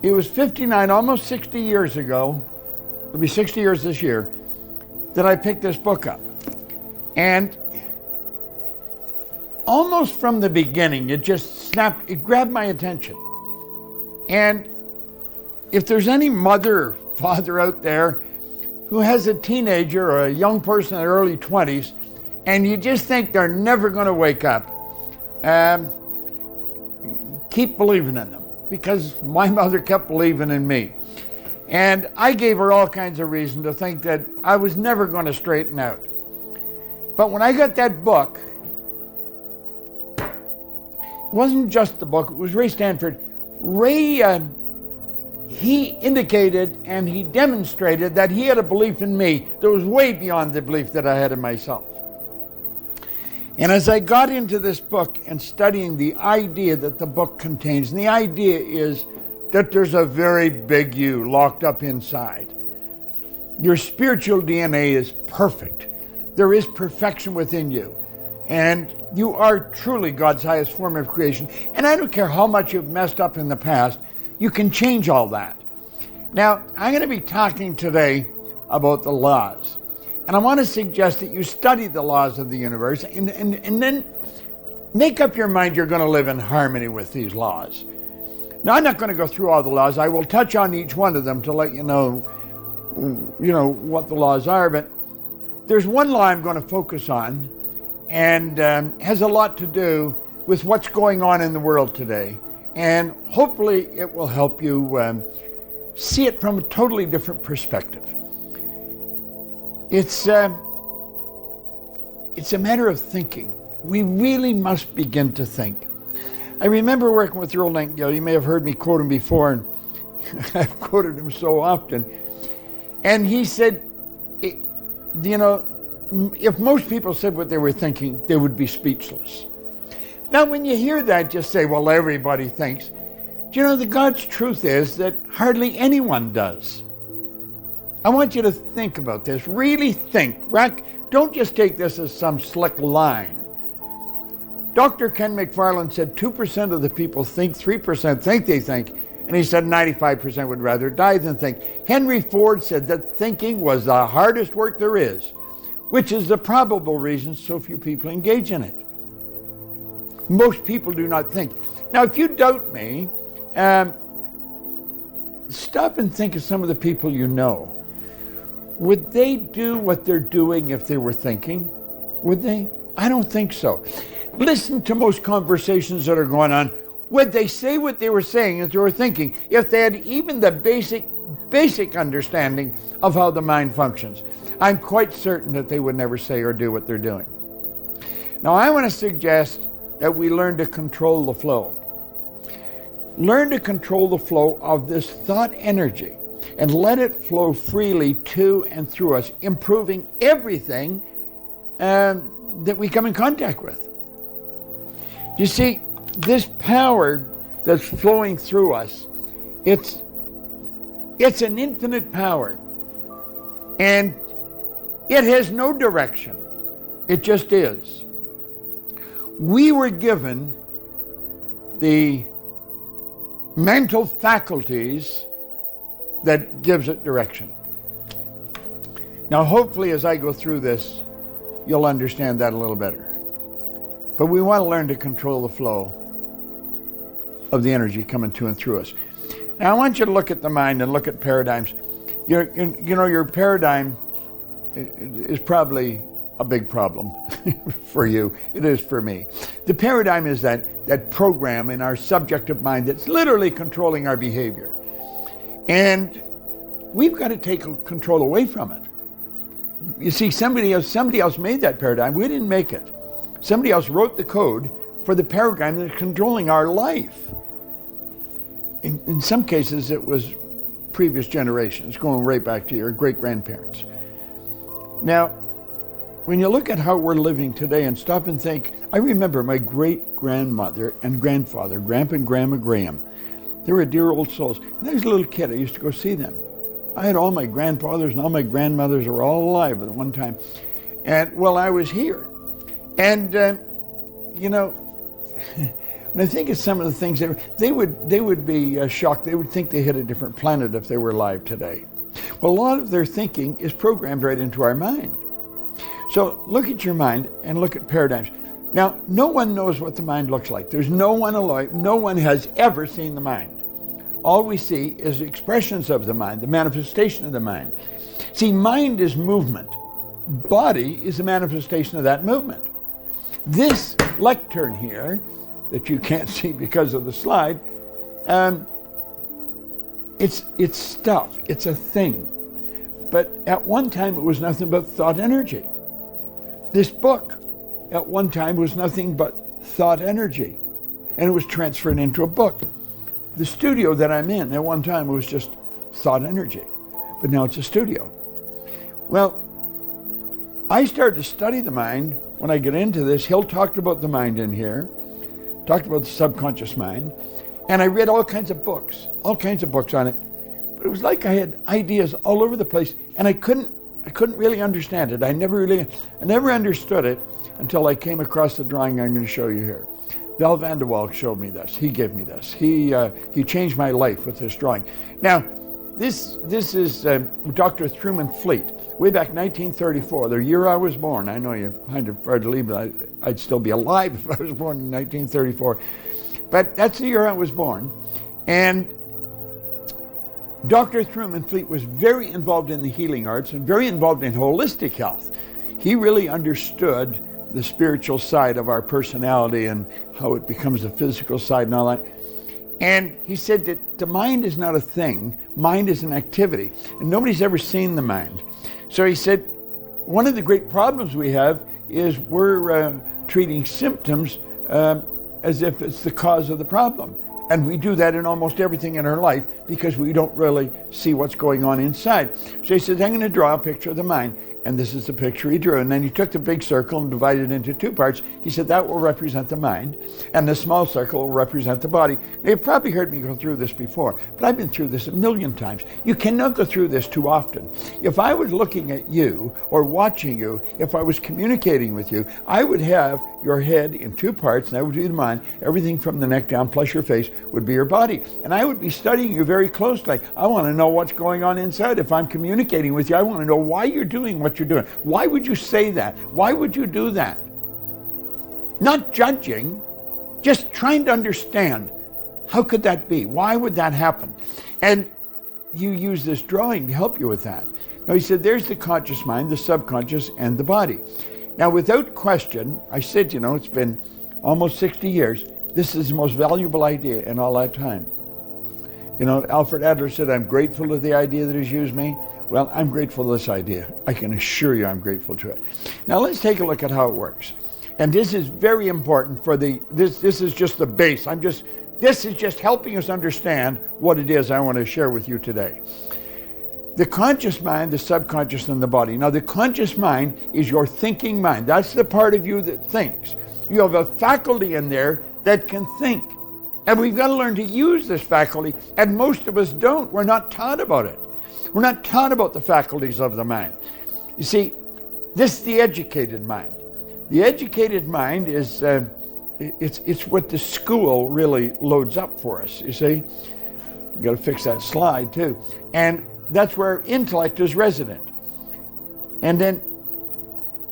It was 59, almost 60 years ago, it'll be 60 years this year, that I picked this book up. And almost from the beginning, it just snapped, it grabbed my attention. And if there's any mother or father out there who has a teenager or a young person in their early 20s, and you just think they're never going to wake up, keep believing in them, because my mother kept believing in me. And I gave her all kinds of reason to think that I was never going to straighten out. But when I got that book, it wasn't just the book, it was Ray Stanford. Ray, he indicated and he demonstrated that he had a belief in me that was way beyond the belief that I had in myself. And as I got into this book and studying the idea that the book contains, and the idea is that there's a very big you locked up inside. Your spiritual DNA is perfect. There is perfection within you. And you are truly God's highest form of creation. And I don't care how much you've messed up in the past, you can change all that. Now, I'm going to be talking today about the laws. And I want to suggest that you study the laws of the universe and then make up your mind you're going to live in harmony with these laws. Now, I'm not going to go through all the laws. I will touch on each one of them to let you know what the laws are. But there's one law I'm going to focus on, and has a lot to do with what's going on in the world today. And hopefully it will help you see it from a totally different perspective. It's a matter of thinking. We really must begin to think. I remember working with Earl Nightingale. You may have heard me quote him before, and I've quoted him so often. And he said, if most people said what they were thinking, they would be speechless. Now, when you hear that, just say, well, everybody thinks. Do you know, the God's truth is that hardly anyone does. I want you to think about this. Really think. Don't just take this as some slick line. Dr. Ken McFarland said 2% of the people think, 3% think they think, and he said 95% would rather die than think. Henry Ford said that thinking was the hardest work there is, which is the probable reason so few people engage in it. Most people do not think. Now, if you doubt me, stop and think of some of the people you know. Would they do what they're doing if they were thinking? Would they? I don't think so. Listen to most conversations that are going on. Would they say what they were saying if they were thinking, if they had even the basic understanding of how the mind functions? I'm quite certain that they would never say or do what they're doing. Now, I want to suggest that we learn to control the flow. Learn to control the flow of this thought energy and let it flow freely to and through us, improving everything that we come in contact with. You see, this power that's flowing through us, it's an infinite power, and it has no direction. It just is. We were given the mental faculties that gives it direction. Now, hopefully, as I go through this, you'll understand that a little better. But we want to learn to control the flow of the energy coming to and through us. Now, I want you to look at the mind and look at paradigms. Your paradigm is probably a big problem for you. It is for me. The paradigm is that program in our subjective mind that's literally controlling our behavior. And we've got to take control away from it. You see, somebody else made that paradigm. We didn't make it. Somebody else wrote the code for the paradigm that's controlling our life. In some cases, it was previous generations, going right back to your great-grandparents. Now, when you look at how we're living today and stop and think, I remember my great-grandmother and grandfather, Grandpa and Grandma Graham. They were dear old souls. And I was a little kid. I used to go see them. I had all my grandfathers and all my grandmothers were all alive at one time. And, well, I was here. And, And I think it's some of the things that they would be shocked. They would think they hit a different planet if they were alive today. Well, a lot of their thinking is programmed right into our mind. So look at your mind and look at paradigms. Now, no one knows what the mind looks like. There's no one alive, no one has ever seen the mind. All we see is expressions of the mind, the manifestation of the mind. See, mind is movement. Body is a manifestation of that movement. This lectern here, that you can't see because of the slide, it's stuff, it's a thing. But at one time it was nothing but thought energy. This book at one time was nothing but thought energy, and it was transferred into a book. The studio that I'm in at one time was just thought energy, but now it's a studio. Well, I started to study the mind when I get into this. Hill talked about the mind in here, talked about the subconscious mind, and I read all kinds of books on it. But it was like I had ideas all over the place, and I couldn't really understand it. I never understood it until I came across the drawing I'm going to show you here. Val Vanderwall showed me this. He gave me this. He changed my life with this drawing. Now, this is Dr. Truman Fleet, way back 1934, the year I was born. I know you find it hard to believe, but I'd still be alive if I was born in 1934. But that's the year I was born. And Dr. Truman Fleet was very involved in the healing arts and very involved in holistic health. He really understood the spiritual side of our personality and how it becomes the physical side and all that. And he said that the mind is not a thing, mind is an activity, and nobody's ever seen the mind. So he said, one of the great problems we have is we're treating symptoms as if it's the cause of the problem. And we do that in almost everything in our life because we don't really see what's going on inside. So he said, I'm going to draw a picture of the mind. And this is the picture he drew. And then he took the big circle and divided it into two parts. He said that will represent the mind, and the small circle will represent the body. Now, you've probably heard me go through this before, but I've been through this a million times. You cannot go through this too often. If I was looking at you or watching you, if I was communicating with you, I would have your head in two parts, and that would be the mind. Everything from the neck down plus your face would be your body. And I would be studying you very closely. I want to know what's going on inside. If I'm communicating with you, I want to know why you're doing what you're doing. Why would you say that? Why would you do that? Not judging, just trying to understand. How could that be? Why would that happen? And you use this drawing to help you with that. Now, he said, there's the conscious mind, the subconscious, and the body. Now, without question, I said, it's been almost 60 years. This is the most valuable idea in all that time. Alfred Adler said, I'm grateful to the idea that has used me. Well, I'm grateful to this idea. I can assure you I'm grateful to it. Now let's take a look at how it works. And this is very important for this is just the base. This is just helping us understand what it is I want to share with you today. The conscious mind, the subconscious, and the body. Now the conscious mind is your thinking mind. That's the part of you that thinks. You have a faculty in there that can think. And we've got to learn to use this faculty, and most of us don't. We're not taught about it. We're not taught about the faculties of the mind. You see, this is the educated mind. The educated mind is, it's what the school really loads up for us, you see. We've got to fix that slide too. And that's where intellect is resident. And then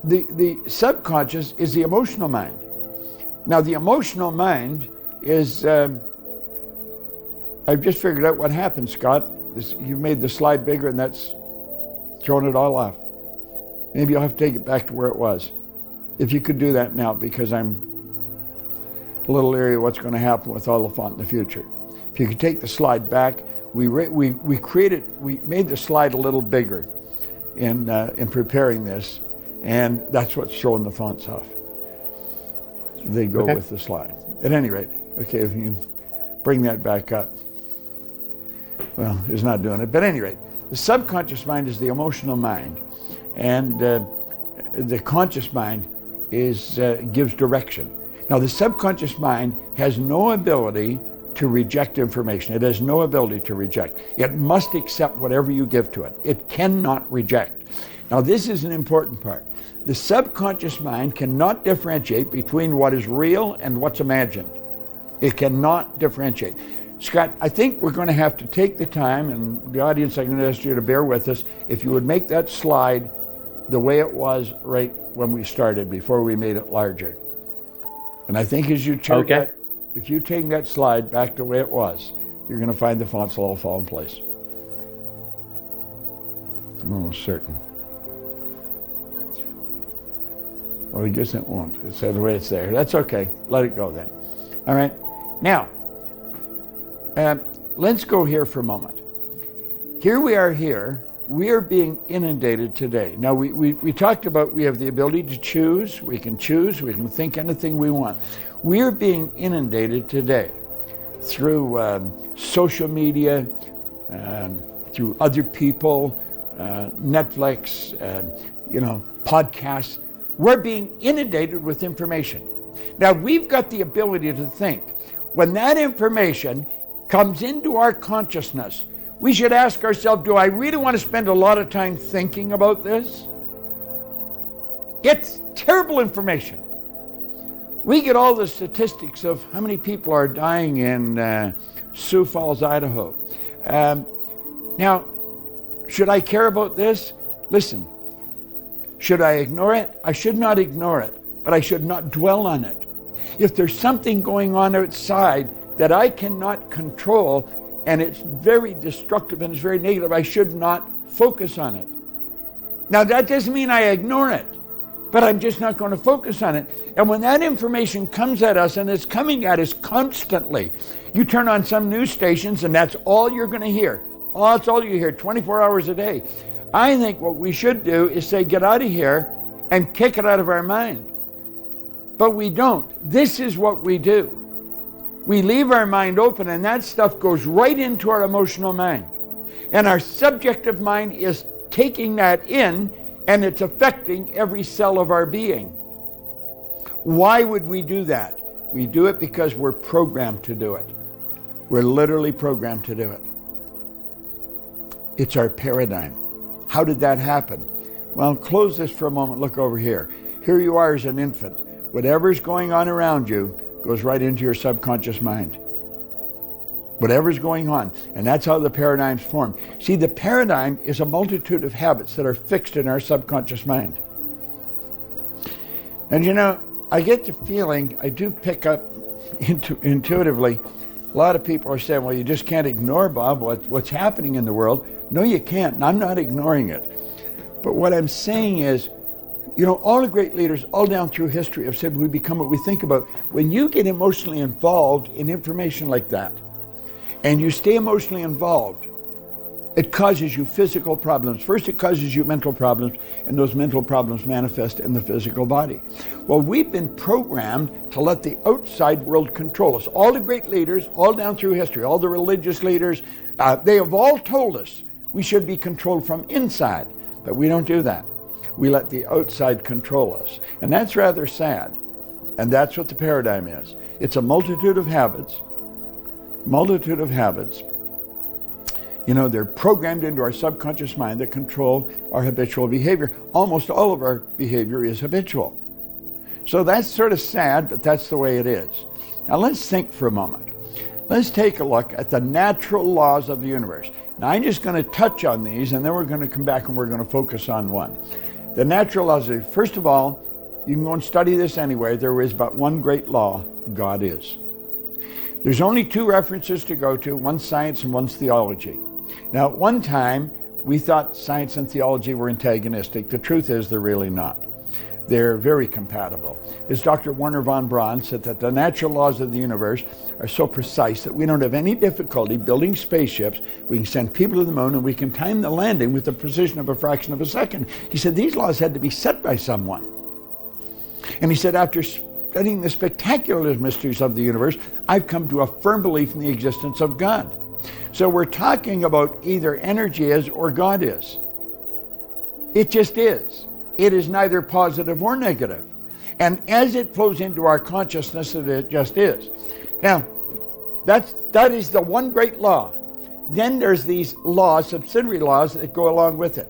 the subconscious is the emotional mind. Now the emotional mind is, I've just figured out what happened, Scott. You made the slide bigger and that's thrown it all off. Maybe I'll have to take it back to where it was. If you could do that now, because I'm a little leery of what's going to happen with all the font in the future. If you could take the slide back, we made the slide a little bigger in preparing this, and that's what's throwing the fonts off. They go with the slide. At any rate, okay, if you bring that back up. Well, it's not doing it. But at any rate, the subconscious mind is the emotional mind, and the conscious mind gives direction. Now, the subconscious mind has no ability to reject information. It has no ability to reject. It must accept whatever you give to it. It cannot reject. Now, this is an important part. The subconscious mind cannot differentiate between what is real and what's imagined. It cannot differentiate. Scott, I think we're going to have to take the time, and the audience, I'm going to ask you to bear with us, if you would make that slide the way it was right when we started, before we made it larger. And I think as you turn that, if you take that slide back to the way it was, you're going to find the fonts will all fall in place. I'm almost certain. Well, I guess it won't. It's the way it's there. That's okay. Let it go then. All right. Now, let's go here for a moment. Here we are here. We are being inundated today. Now, we talked about we have the ability to choose. We can choose. We can think anything we want. We are being inundated today through social media, through other people, Netflix, podcasts. We're being inundated with information. Now, we've got the ability to think. When that information comes into our consciousness, we should ask ourselves, do I really want to spend a lot of time thinking about this? It's terrible information. We get all the statistics of how many people are dying in Sioux Falls, Idaho. Now, should I care about this? Listen, should I ignore it? I should not ignore it, but I should not dwell on it. If there's something going on outside that I cannot control, and it's very destructive and it's very negative, I should not focus on it. Now, that doesn't mean I ignore it, but I'm just not going to focus on it. And when that information comes at us, and it's coming at us constantly, you turn on some news stations and that's all you're going to hear. Oh, that's all you hear, 24 hours a day. I think what we should do is say, get out of here and kick it out of our mind. But we don't. This is what we do. We leave our mind open, and that stuff goes right into our emotional mind. And our subjective mind is taking that in, and it's affecting every cell of our being. Why would we do that? We do it because we're programmed to do it. We're literally programmed to do it. It's our paradigm. How did that happen? Well, close this for a moment. Look over here. Here you are as an infant. Whatever's going on around you goes right into your subconscious mind. Whatever's going on. And that's how the paradigms form. See, the paradigm is a multitude of habits that are fixed in our subconscious mind. And I get the feeling, I do pick up intuitively, a lot of people are saying, well, you just can't ignore, Bob, what's happening in the world. No, you can't, and I'm not ignoring it. But what I'm saying is, all the great leaders all down through history have said we become what we think about. When you get emotionally involved in information like that, and you stay emotionally involved, it causes you physical problems. First, it causes you mental problems, and those mental problems manifest in the physical body. Well, we've been programmed to let the outside world control us. All the great leaders, all down through history, all the religious leaders, they have all told us we should be controlled from inside, but we don't do that. We let the outside control us. And that's rather sad. And that's what the paradigm is. It's a multitude of habits. They're programmed into our subconscious mind that control our habitual behavior. Almost all of our behavior is habitual. So that's sort of sad, but that's the way it is. Now let's think for a moment. Let's take a look at the natural laws of the universe. Now I'm just going to touch on these, and then we're going to come back and we're going to focus on one. The natural laws of, first of all, you can go and study this anywhere. There is but one great law: God is. There's only two references to go to, one's science and one's theology. Now, at one time, we thought science and theology were antagonistic. The truth is they're really not. They're very compatible. As Dr. Werner von Braun said, that the natural laws of the universe are so precise that we don't have any difficulty building spaceships. We can send people to the moon, and we can time the landing with the precision of a fraction of a second. He said these laws had to be set by someone. And he said, after studying the spectacular mysteries of the universe, I've come to a firm belief in the existence of God. So we're talking about either energy is or God is. It just is. It is neither positive or negative. And as it flows into our consciousness, it just is. Now, that is the one great law. Then there's these laws, subsidiary laws, that go along with it.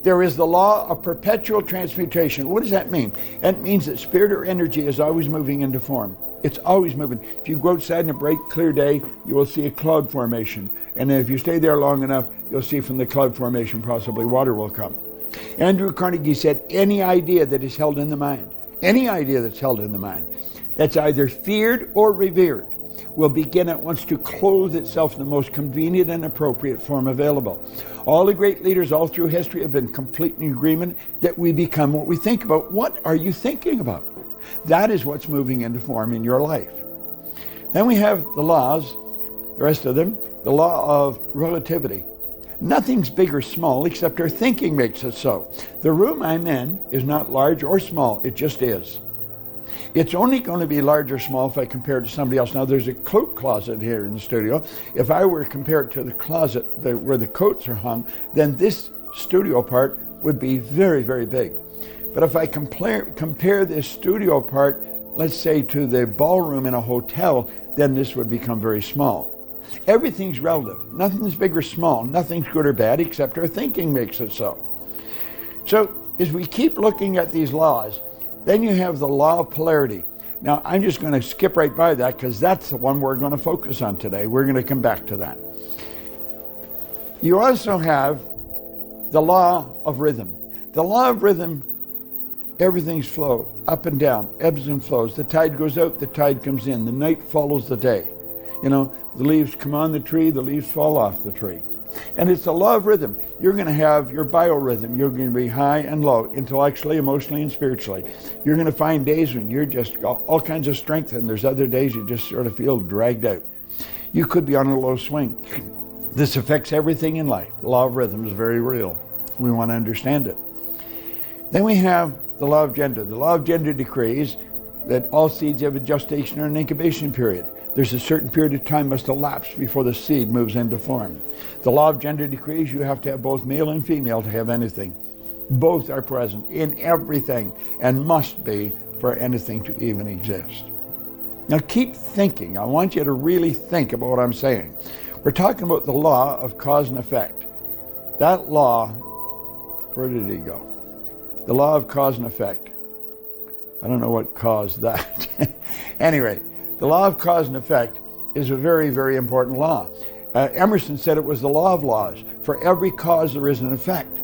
There is the law of perpetual transmutation. What does that mean? It means that spirit or energy is always moving into form. It's always moving. If you go outside on a bright, clear day, you will see a cloud formation. And then if you stay there long enough, you'll see from the cloud formation possibly water will come. Andrew Carnegie said, any idea that is held in the mind, any idea that's held in the mind, that's either feared or revered, will begin at once to clothe itself in the most convenient and appropriate form available. All the great leaders all through history have been complete in agreement that we become what we think about. What are you thinking about? That is what's moving into form in your life. Then we have the laws, the rest of them, the law of relativity. Nothing's big or small except our thinking makes it so. The room I'm in is not large or small, it just is. It's only going to be large or small if I compare it to somebody else. Now there's a coat closet here in the studio. If I were to compare it to the closet where the coats are hung, then this studio part would be very, very big. But if I compare this studio part, let's say, to the ballroom in a hotel, then this would become very small. Everything's relative. Nothing's big or small. Nothing's good or bad except our thinking makes it so. So as we keep looking at these laws, then you have the law of polarity. Now I'm just going to skip right by that because that's the one we're going to focus on today. We're going to come back to that. You also have the law of rhythm. The law of rhythm, everything's flow, up and down, ebbs and flows. The tide goes out, the tide comes in. The night follows the day. You know, the leaves come on the tree, the leaves fall off the tree. And it's a law of rhythm. You're going to have your biorhythm. You're going to be high and low, intellectually, emotionally, and spiritually. You're going to find days when you're just got all kinds of strength, and there's other days you just sort of feel dragged out. You could be on a low swing. This affects everything in life. The law of rhythm is very real. We want to understand it. Then we have the law of gender. The law of gender decrees that all seeds have a gestation or an incubation period. There's a certain period of time must elapse before the seed moves into form. The law of gender decrees you have to have both male and female to have anything. Both are present in everything and must be for anything to even exist. Now keep thinking. I want you to really think about what I'm saying. We're talking about the law of cause and effect. That law, where did he go? The law of cause and effect. I don't know what caused that. Anyway, the law of cause and effect is a very, very important law. Emerson said it was the law of laws. For every cause there is an effect.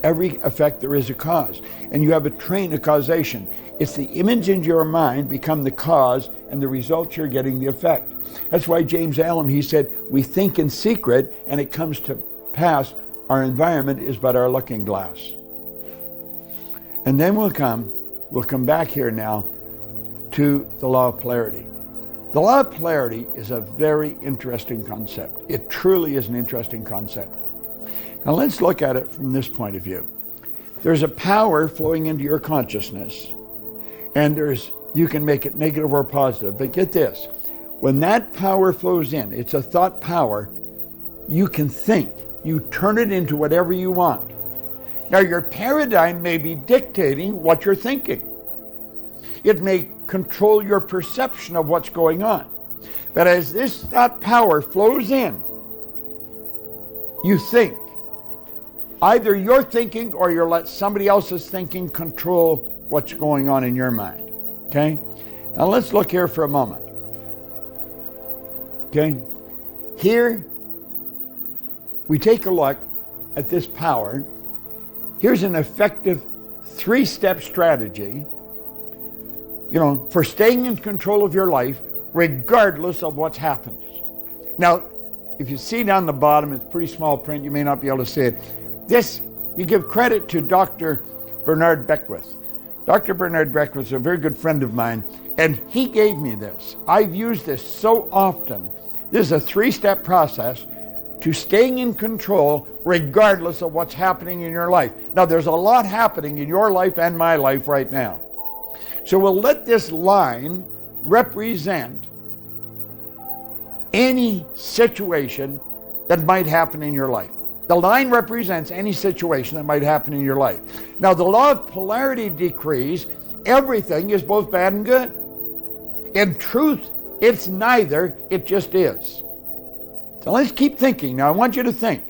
Every effect there is a cause. And you have a train of causation. It's the image in your mind become the cause, and the result you're getting the effect. That's why James Allen, he said, we think in secret and it comes to pass. Our environment is but our looking glass. And then we'll come back here now to the law of polarity. The law of polarity is a very interesting concept. It truly is an interesting concept. Now let's look at it from this point of view. There's a power flowing into your consciousness, and you can make it negative or positive. But get this, when that power flows in, it's a thought power, you can think. You turn it into whatever you want. Now your paradigm may be dictating what you're thinking. It may control your perception of what's going on. But as this thought power flows in, you think. Either you're thinking or you let somebody else's thinking control what's going on in your mind. Okay? Now let's look here for a moment. Okay? Here, we take a look at this power. Here's an effective 3-step strategy, for staying in control of your life, regardless of what happens. Now, if you see down the bottom, it's pretty small print, you may not be able to see it. This, we give credit to Dr. Bernard Beckwith. Dr. Bernard Beckwith is a very good friend of mine, and he gave me this. I've used this so often. This is a 3-step process to staying in control regardless of what's happening in your life. Now, there's a lot happening in your life and my life right now. So we'll let this line represent any situation that might happen in your life. The line represents any situation that might happen in your life. Now, the law of polarity decrees everything is both bad and good. In truth, it's neither, it just is. So let's keep thinking. Now, I want you to think.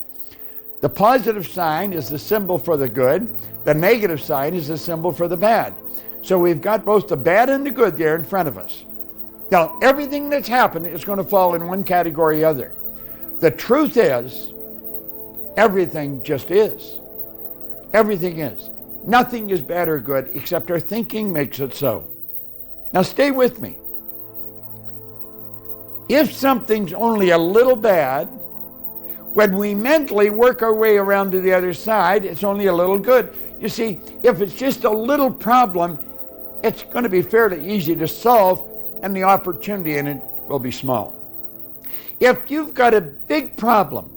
The positive sign is the symbol for the good. The negative sign is the symbol for the bad. So we've got both the bad and the good there in front of us. Now, everything that's happened is going to fall in one category or other. The truth is, everything just is. Everything is. Nothing is bad or good except our thinking makes it so. Now stay with me. If something's only a little bad, when we mentally work our way around to the other side, it's only a little good. You see, if it's just a little problem, it's going to be fairly easy to solve, and the opportunity in it will be small. If you've got a big problem,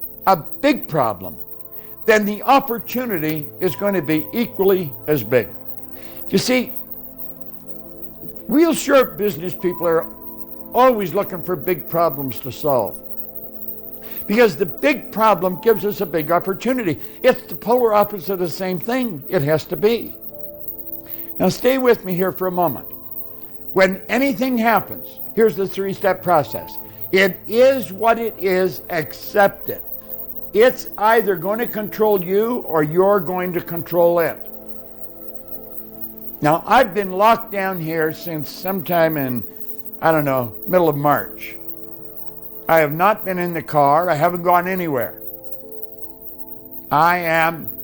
then the opportunity is going to be equally as big. You see, real sharp business people are always looking for big problems to solve, because the big problem gives us a big opportunity. It's the polar opposite of the same thing. It has to be. Now stay with me here for a moment. When anything happens, here's the three-step process. It is what it is, accept it. It's either going to control you or you're going to control it. Now, I've been locked down here since sometime in, middle of March. I have not been in the car. I haven't gone anywhere. I am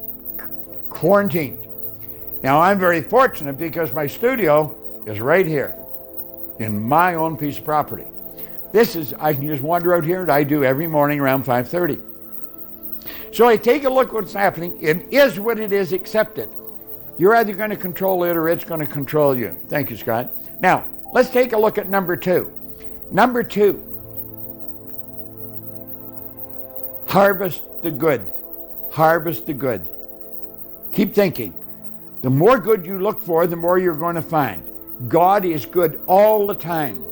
quarantined. Now, I'm very fortunate because my studio is right here in my own piece of property. I can just wander out here, and I do every morning around 5:30. So I take a look at what's happening. It is what it is, accept it. You're either going to control it or it's going to control you. Thank you, Scott. Now, let's take a look at number two. Number two, harvest the good. Harvest the good. Keep thinking. The more good you look for, the more you're going to find. God is good all the time.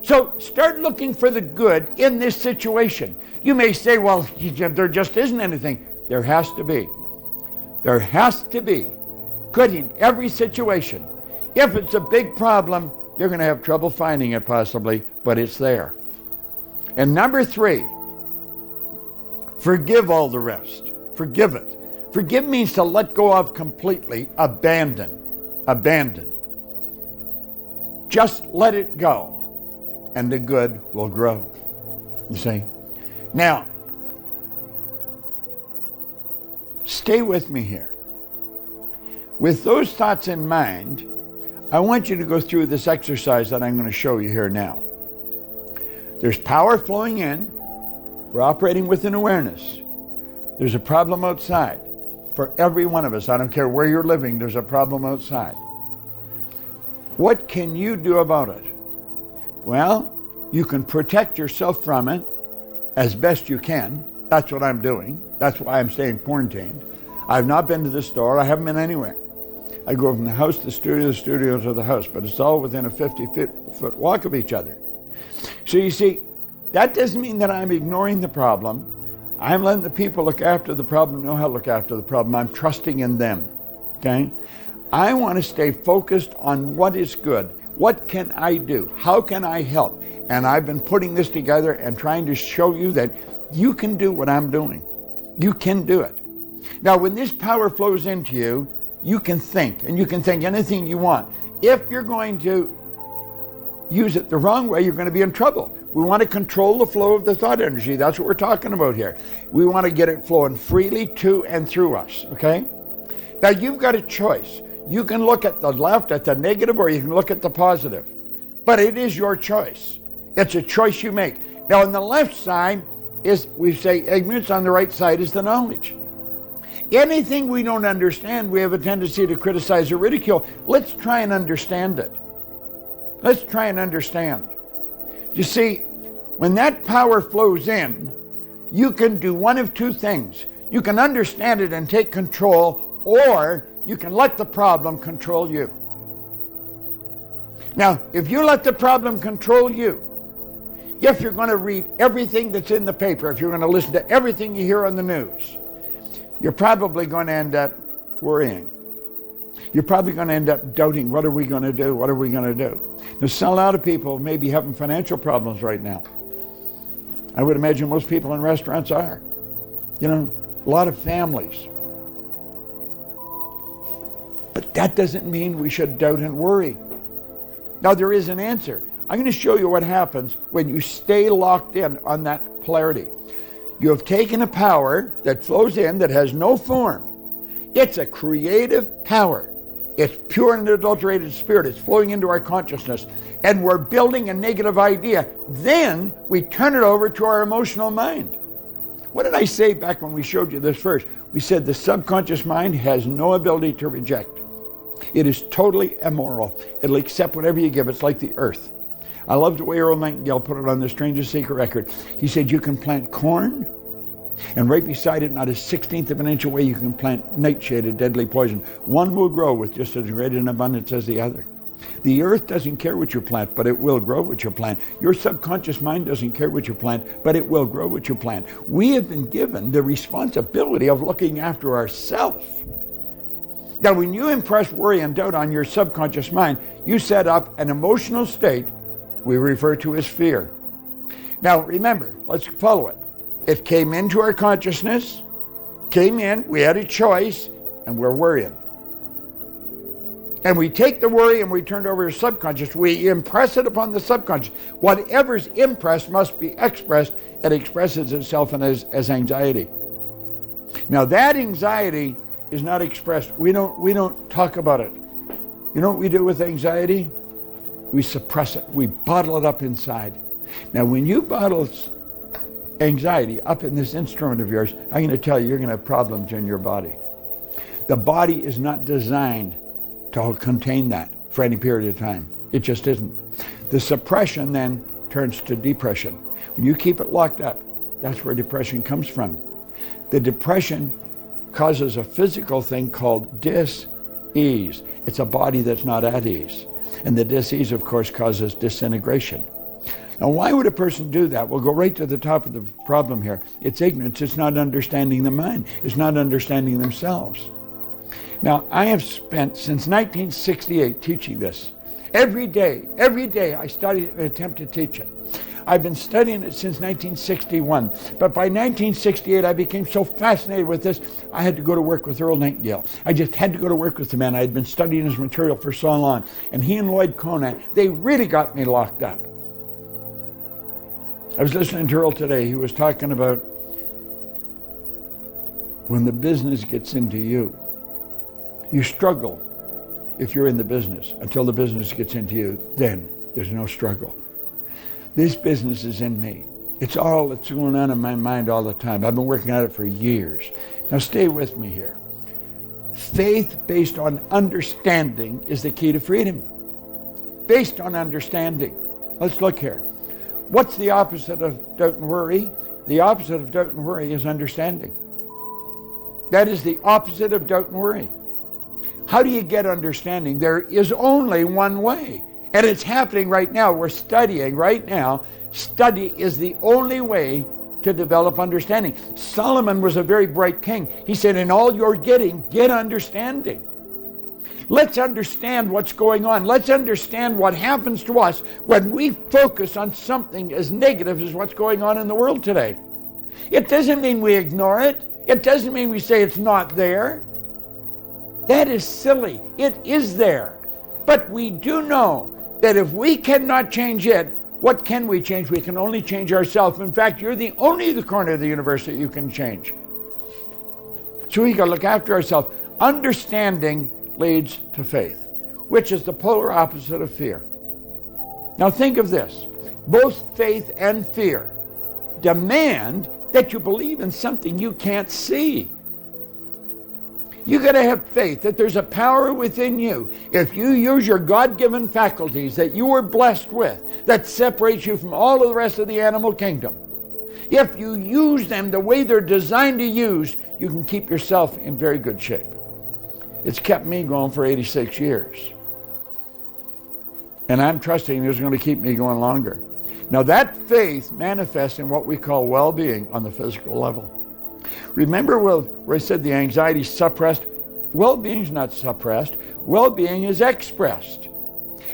So start looking for the good in this situation. You may say, well, there just isn't anything. There has to be. There has to be good in every situation. If it's a big problem, you're going to have trouble finding it possibly, but it's there. And number three, forgive all the rest. Forgive it. Forgive means to let go of completely, abandon. Abandon. Just let it go, and the good will grow. You see? Now, stay with me here. With those thoughts in mind, I want you to go through this exercise that I'm going to show you here now. There's power flowing in. We're operating with an awareness. There's a problem outside. For every one of us, I don't care where you're living, there's a problem outside. What can you do about it? Well, you can protect yourself from it as best you can. That's what I'm doing. That's why I'm staying quarantined. I've not been to the store. I haven't been anywhere. I go from the house to the studio to the house, but it's all within a 50-foot walk of each other. So you see, that doesn't mean that I'm ignoring the problem. I'm letting the people look after the problem, know how to look after the problem. I'm trusting in them, okay? I want to stay focused on what is good. What can I do? How can I help? And I've been putting this together and trying to show you that you can do what I'm doing. You can do it. Now, when this power flows into you, you can think, and you can think anything you want. If you're going to use it the wrong way, you're going to be in trouble. We want to control the flow of the thought energy. That's what we're talking about here. We want to get it flowing freely to and through us, okay? Now, you've got a choice. You can look at the left, at the negative, or you can look at the positive. But it is your choice. It's a choice you make. Now, on the left side is, we say, ignorance. On the right side is the knowledge. Anything we don't understand, we have a tendency to criticize or ridicule. Let's try and understand it. Let's try and understand. You see, when that power flows in, you can do one of two things. You can understand it and take control, or you can let the problem control you. Now, if you let the problem control you, if you're going to read everything that's in the paper, if you're going to listen to everything you hear on the news, you're probably going to end up worrying. You're probably going to end up doubting, what are we going to do? What are we going to do? There's a lot of people may be having financial problems right now. I would imagine most people in restaurants are. You know, a lot of families. But that doesn't mean we should doubt and worry. Now, there is an answer. I'm going to show you what happens when you stay locked in on that polarity. You have taken a power that flows in that has no form. It's a creative power. It's pure and unadulterated spirit. It's flowing into our consciousness. And we're building a negative idea. Then we turn it over to our emotional mind. What did I say back when we showed you this first? We said the subconscious mind has no ability to reject. It is totally immoral. It'll accept whatever you give. It's like the earth. I love the way Earl Nightingale put it on the Strangest Secret record. He said, you can plant corn, and right beside it, not a 16th of an inch away, you can plant nightshade, a deadly poison. One will grow with just as great an abundance as the other. The earth doesn't care what you plant, but it will grow what you plant. Your subconscious mind doesn't care what you plant, but it will grow what you plant. We have been given the responsibility of looking after ourselves. Now, when you impress worry and doubt on your subconscious mind, you set up an emotional state we refer to as fear. Now, remember, let's follow it. It came into our consciousness, came in, we had a choice, and we're worrying. And we take the worry and we turn it over to subconscious. We impress it upon the subconscious. Whatever's impressed must be expressed. It expresses itself as anxiety. Now, that anxiety is not expressed. We don't talk about it. You know what we do with anxiety? We suppress it. We bottle it up inside. Now, when you bottle anxiety up in this instrument of yours, I'm going to tell you, you're going to have problems in your body. The body is not designed to contain that for any period of time. It just isn't. The suppression then turns to depression. When you keep it locked up, that's where depression comes from. The depression causes a physical thing called dis-ease. It's a body that's not at ease. And the dis-ease, of course, causes disintegration. Now, why would a person do that? We'll go right to the top of the problem here. It's ignorance. It's not understanding the mind. It's not understanding themselves. Now, I have spent since 1968 teaching this. Every day I study and attempt to teach it. I've been studying it since 1961, but by 1968 I became so fascinated with this, I had to go to work with Earl Nightingale. I just had to go to work with the man. I had been studying his material for so long, and he and Lloyd Conant, they really got me locked up. I was listening to Earl today. He was talking about when the business gets into you. You struggle if you're in the business until the business gets into you. Then there's no struggle. This business is in me. It's all that's going on in my mind all the time. I've been working at it for years. Now stay with me here. Faith based on understanding is the key to freedom. Based on understanding. Let's look here. What's the opposite of doubt and worry? The opposite of doubt and worry is understanding. That is the opposite of doubt and worry. How do you get understanding? There is only one way. And it's happening right now. We're studying right now. Study is the only way to develop understanding. Solomon was a very bright king. He said, in all you're getting, get understanding. Let's understand what's going on. Let's understand what happens to us when we focus on something as negative as what's going on in the world today. It doesn't mean we ignore it. It doesn't mean we say it's not there. That is silly. It is there. But we do know that if we cannot change it, what can we change? We can only change ourselves. In fact, you're the corner of the universe that you can change. So we got to look after ourselves. Understanding leads to faith, which is the polar opposite of fear. Now think of this. Both faith and fear demand that you believe in something you can't see. You got to have faith that there's a power within you. If you use your God-given faculties that you were blessed with, that separates you from all of the rest of the animal kingdom. If you use them the way they're designed to use, you can keep yourself in very good shape. It's kept me going for 86 years. And I'm trusting it's going to keep me going longer. Now that faith manifests in what we call well-being on the physical level. Remember where I said the anxiety is suppressed? Well-being is not suppressed. Well-being is expressed.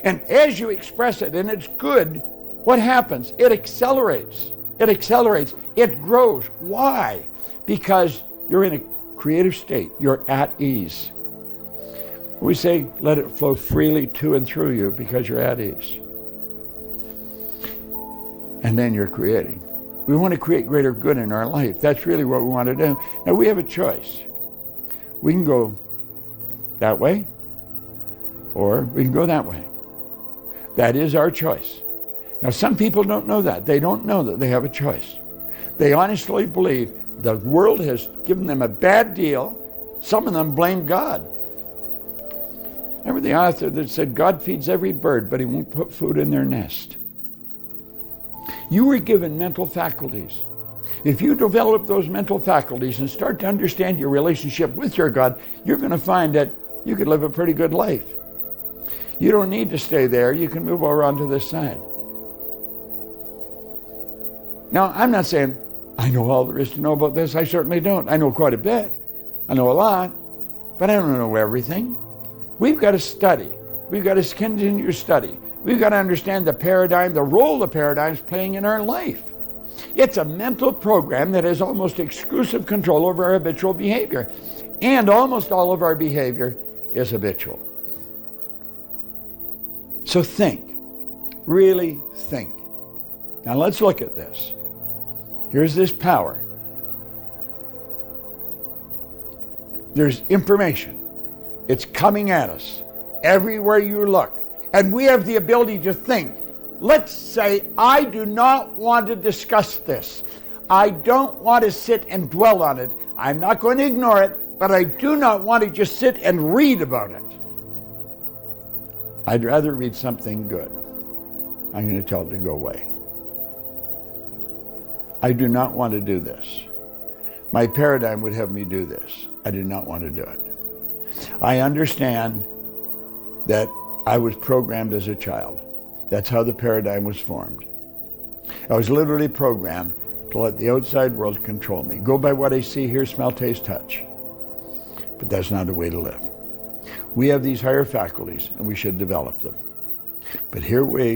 And as you express it, and it's good, what happens? It accelerates. It accelerates. It grows. Why? Because you're in a creative state. You're at ease. We say, let it flow freely to and through you because you're at ease. and then you're creating. We want to create greater good in our life. That's really what we want to do. Now we have a choice. We can go that way, or we can go that way. That is our choice. Now some people don't know that. They don't know that they have a choice. They honestly believe the world has given them a bad deal. Some of them blame God. Remember the author that said, God feeds every bird, but he won't put food in their nest. You were given mental faculties. If you develop those mental faculties and start to understand your relationship with your God, you're going to find that you could live a pretty good life. You don't need to stay there. You can move over onto this side. Now, I'm not saying I know all there is to know about this. I certainly don't. I know quite a bit. I know a lot, but I don't know everything. We've got to study. We've got to continue to study. We've got to understand the paradigm, the role the paradigm's playing in our life. It's a mental program that has almost exclusive control over our habitual behavior. And almost all of our behavior is habitual. So think. Really think. Now let's look at this. Here's this power. There's information. It's coming at us everywhere you look. And we have the ability to think. Let's say, I do not want to discuss this. I don't want to sit and dwell on it. I'm not going to ignore it, but I do not want to just sit and read about it. I'd rather read something good. I'm going to tell it to go away. I do not want to do this. My paradigm would have me do this. I do not want to do it. I understand that I was programmed as a child. That's how the paradigm was formed. I was literally programmed to let the outside world control me. Go by what I see, hear, smell, taste, touch. But that's not the way to live. We have these higher faculties and we should develop them. But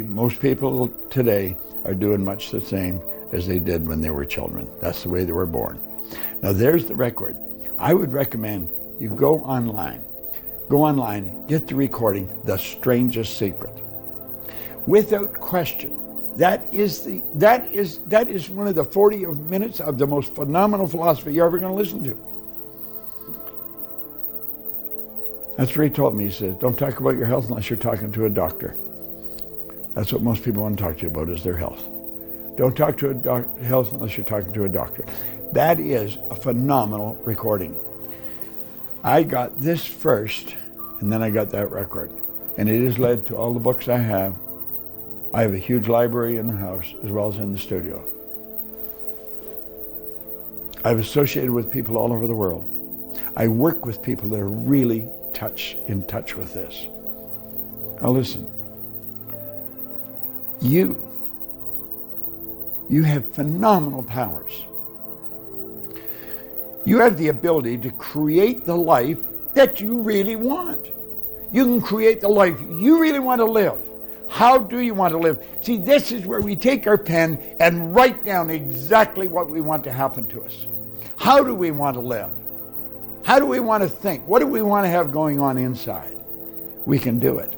most people today are doing much the same as they did when they were children. That's the way they were born. Now there's the record. I would recommend you go online. Go online, get the recording, The Strangest Secret. Without question, that is one of the 40 minutes of the most phenomenal philosophy you're ever going to listen to. That's what he told me. He says, don't talk about your health unless you're talking to a doctor. That's what most people want to talk to you about, is their health. Don't talk to health unless you're talking to a doctor. That is a phenomenal recording. I got this first, and then I got that record. And it has led to all the books I have. I have a huge library in the house as well as in the studio. I've associated with people all over the world. I work with people that are really in touch with this. Now listen, you have phenomenal powers. You have the ability to create the life that you really want. You can create the life you really want to live. How do you want to live? See, this is where we take our pen and write down exactly what we want to happen to us. How do we want to live? How do we want to think? What do we want to have going on inside? We can do it.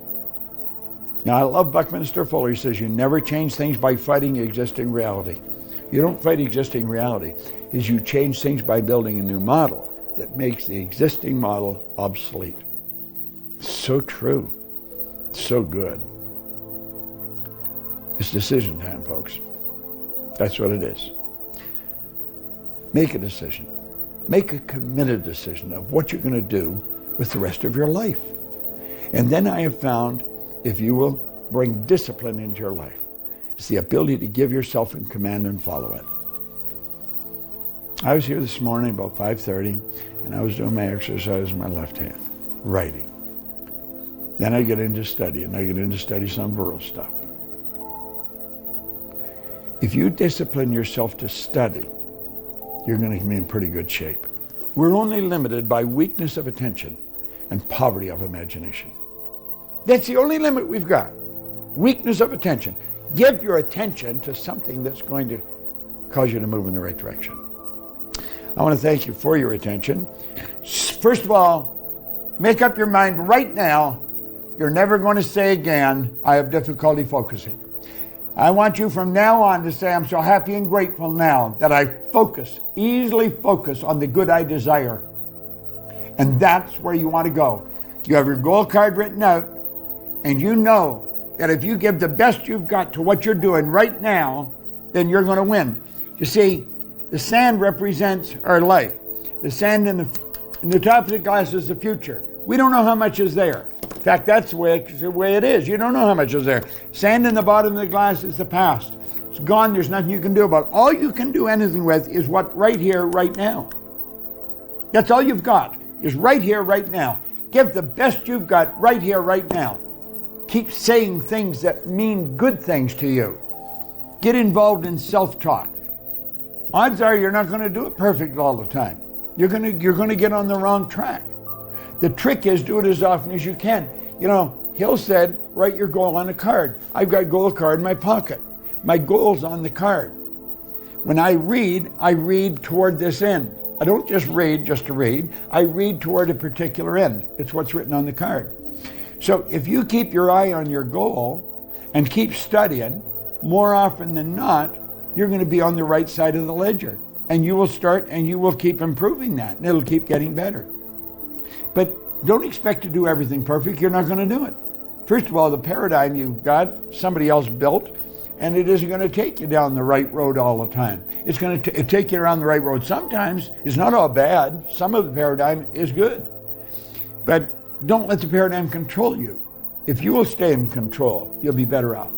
Now, I love Buckminster Fuller. He says, you never change things by fighting existing reality. You don't fight existing reality. You change things by building a new model that makes the existing model obsolete. So true. So good. It's decision time, folks. That's what it is. Make a decision. Make a committed decision of what you're going to do with the rest of your life. And then I have found, if you will bring discipline into your life, it's the ability to give yourself in command and follow it. I was here this morning about 5:30, and I was doing my exercise in my left hand, writing. Then I get into study, and I get into study some verbal stuff. If you discipline yourself to study, you're going to be in pretty good shape. We're only limited by weakness of attention and poverty of imagination. That's the only limit we've got. Weakness of attention. Give your attention to something that's going to cause you to move in the right direction. I want to thank you for your attention. First of all, make up your mind right now, you're never going to say again, I have difficulty focusing. I want you from now on to say, I'm so happy and grateful now that I easily focus on the good I desire. And that's where you want to go. You have your goal card written out, and you know that if you give the best you've got to what you're doing right now, then you're going to win. You see, the sand represents our life. The sand in the top of the glass is the future. We don't know how much is there. In fact, that's the way it is. You don't know how much is there. Sand in the bottom of the glass is the past. It's gone. There's nothing you can do about it. All you can do anything with is what right here, right now. That's all you've got, is right here, right now. Give the best you've got right here, right now. Keep saying things that mean good things to you. Get involved in self-talk. Odds are you're not going to do it perfect all the time. You're going to get on the wrong track. The trick is do it as often as you can. You know, Hill said, write your goal on a card. I've got a goal card in my pocket. My goal's on the card. When I read toward this end. I don't just read just to read. I read toward a particular end. It's what's written on the card. So if you keep your eye on your goal and keep studying, more often than not, you're going to be on the right side of the ledger. And you will start and you will keep improving that. And it'll keep getting better. But don't expect to do everything perfect. You're not going to do it. First of all, the paradigm you've got, somebody else built, and it isn't going to take you down the right road all the time. It's going to take you around the right road. Sometimes it's not all bad. Some of the paradigm is good. But don't let the paradigm control you. If you will stay in control, you'll be better off.